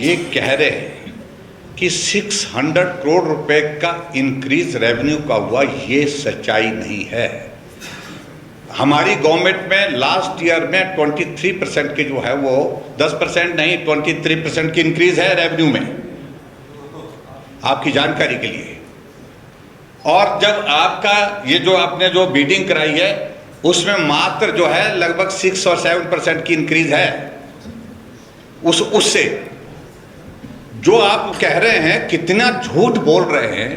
ये कह रहे हैं कि 600 करोड़ रुपए का इंक्रीज रेवेन्यू का हुआ, ये सच्चाई नहीं है। हमारी गवर्नमेंट में लास्ट ईयर में 23% की जो है वो 10% नहीं 23% की इंक्रीज है रेवेन्यू में, आपकी जानकारी के लिए। और जब आपका ये जो आपने जो बीटिंग कराई है उसमें मात्र जो है लगभग 6 और 7% की इंक्रीज है। उससे जो आप कह रहे हैं कितना झूठ बोल रहे हैं।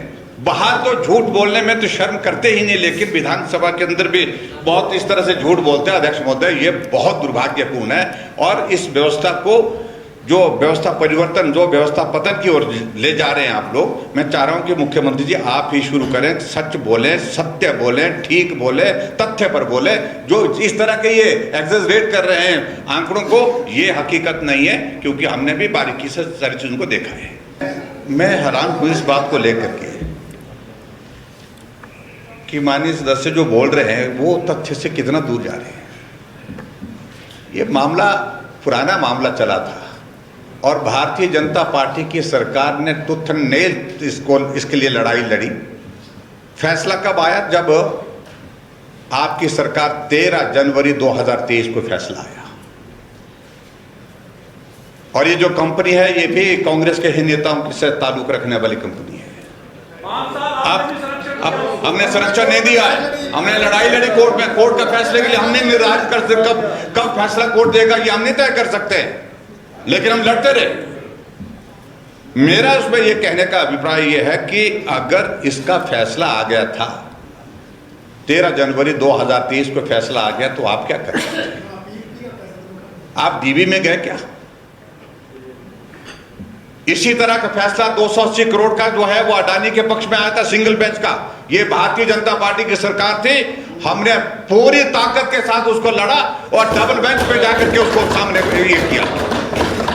बाहर तो झूठ बोलने में तो शर्म करते ही नहीं, लेकिन विधानसभा के अंदर भी बहुत इस तरह से झूठ बोलते हैं अध्यक्ष महोदय, ये बहुत दुर्भाग्यपूर्ण है। और इस व्यवस्था को जो व्यवस्था परिवर्तन, जो व्यवस्था पतन की ओर ले जा रहे हैं आप लोग, मैं चाह रहा हूं कि मुख्यमंत्री जी आप ही शुरू करें, सच बोलें, सत्य बोलें, ठीक बोलें, तथ्य पर बोलें। जो इस तरह के ये एग्जैजरेट कर रहे हैं आंकड़ों को, ये हकीकत नहीं है, क्योंकि हमने भी बारीकी से सारी चीजों को देखा है। मैं हैरान हूं इस बात को लेकर के कि माननीय सदस्य जो बोल रहे हैं वो तथ्य से कितना दूर जा रहे हैं। ये मामला पुराना मामला चला था और भारतीय जनता पार्टी की सरकार ने टूथ एंड नेल इसके लिए लड़ाई लड़ी। फैसला कब आया? जब आपकी सरकार 13 जनवरी 2023 को फैसला आया। और ये जो कंपनी है ये भी कांग्रेस के ही नेताओं से ताल्लुक रखने वाली कंपनी है। अब हमने संरक्षण नहीं दिया है, हमने लड़ाई लड़ी कोर्ट में। कोर्ट का फैसले के लिए हमने निर्धारित कर सकते कब फैसला कोर्ट देगा ये हम नहीं तय कर सकते, लेकिन हम लड़ते रहे। मेरा उसमें यह कहने का अभिप्राय यह है कि अगर इसका फैसला आ गया था 13 जनवरी 2023 को फैसला आ गया, तो आप क्या कर सकते हैं? आप डीबी में गए क्या? इसी तरह का फैसला 280 करोड़ का जो है वो अडानी के पक्ष में आया था, सिंगल बेंच का। ये भारतीय जनता पार्टी की सरकार थी, हमने पूरी ताकत के साथ उसको लड़ा और डबल बेंच पे जाकर के उसको सामने ये किया।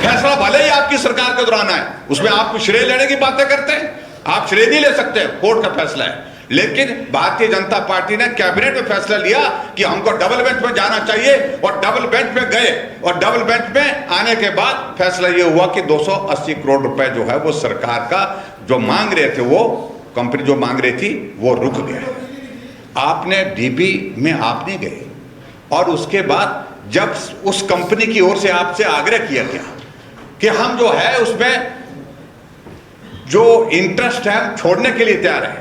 फैसला भले ही आपकी सरकार के दौरान आए, उसमें आप श्रेय लेने की बातें करते हैं, आप श्रेय नहीं ले सकते, कोर्ट का फैसला है। लेकिन भारतीय जनता पार्टी ने कैबिनेट में फैसला लिया कि हमको डबल बेंच में जाना चाहिए और डबल बेंच में गए। और डबल बेंच में आने के बाद फैसला ये हुआ कि 280 करोड़ रुपए जो है वो सरकार का जो मांग रहे थे, वो कंपनी जो मांग रही थी वो रुक गया। आपने डीबी में आप नहीं गए और उसके बाद जब उस कंपनी की ओर से आपसे आग्रह किया गया कि हम जो है उसमें जो इंटरेस्ट है हम छोड़ने के लिए तैयार है,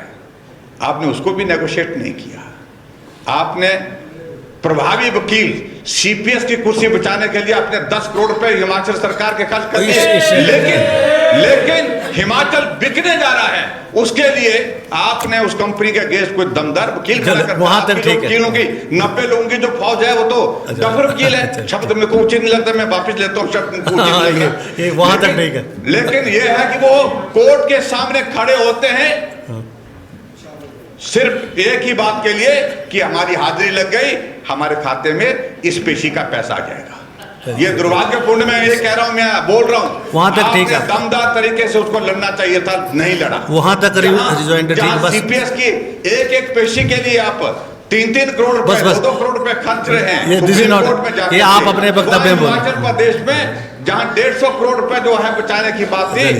आपने उसको भी नेगोशिएट नहीं किया। आपने प्रभावी वकील सीपीएस की कुर्सी बचाने के लिए अपने 10 करोड़ रुपए हिमाचल सरकार के खर्च कर दिए। लेकिन हिमाचल बिकने जा रहा है, उसके लिए आपने उस कंपनी के गेस्ट को दमदार वकील खड़ा कर दिया। वकीलों की 90 लोगों की जो फौज है वो तो डफर वकील है। शब्द में को उचित नहीं लगता, मैं वापस लेता हूँ शब्द वहां तक नहीं है। लेकिन यह है कि वो कोर्ट के सामने खड़े होते हैं सिर्फ एक ही बात के लिए कि हमारी हाजिरी लग गई, हमारे खाते में इस पेशी का पैसा आ जाएगा। ये दुर्भाग्यपूर्ण, मैं ये कह रहा हूं, मैं बोल रहा हूं, वहां तक ठीक है, दमदार तरीके से उसको लड़ना चाहिए था, नहीं लड़ा। वहां तक सीपीएस की एक पेशी के लिए आप 3-3 करोड़ रुपए 2 करोड़ रुपए खर्च रहे हैं कोर्ट में जाकर। ये आप अपने वक्तव्य में हिमाचल प्रदेश में जहां 150 करोड़ रुपए जो है बचाने की बात थी,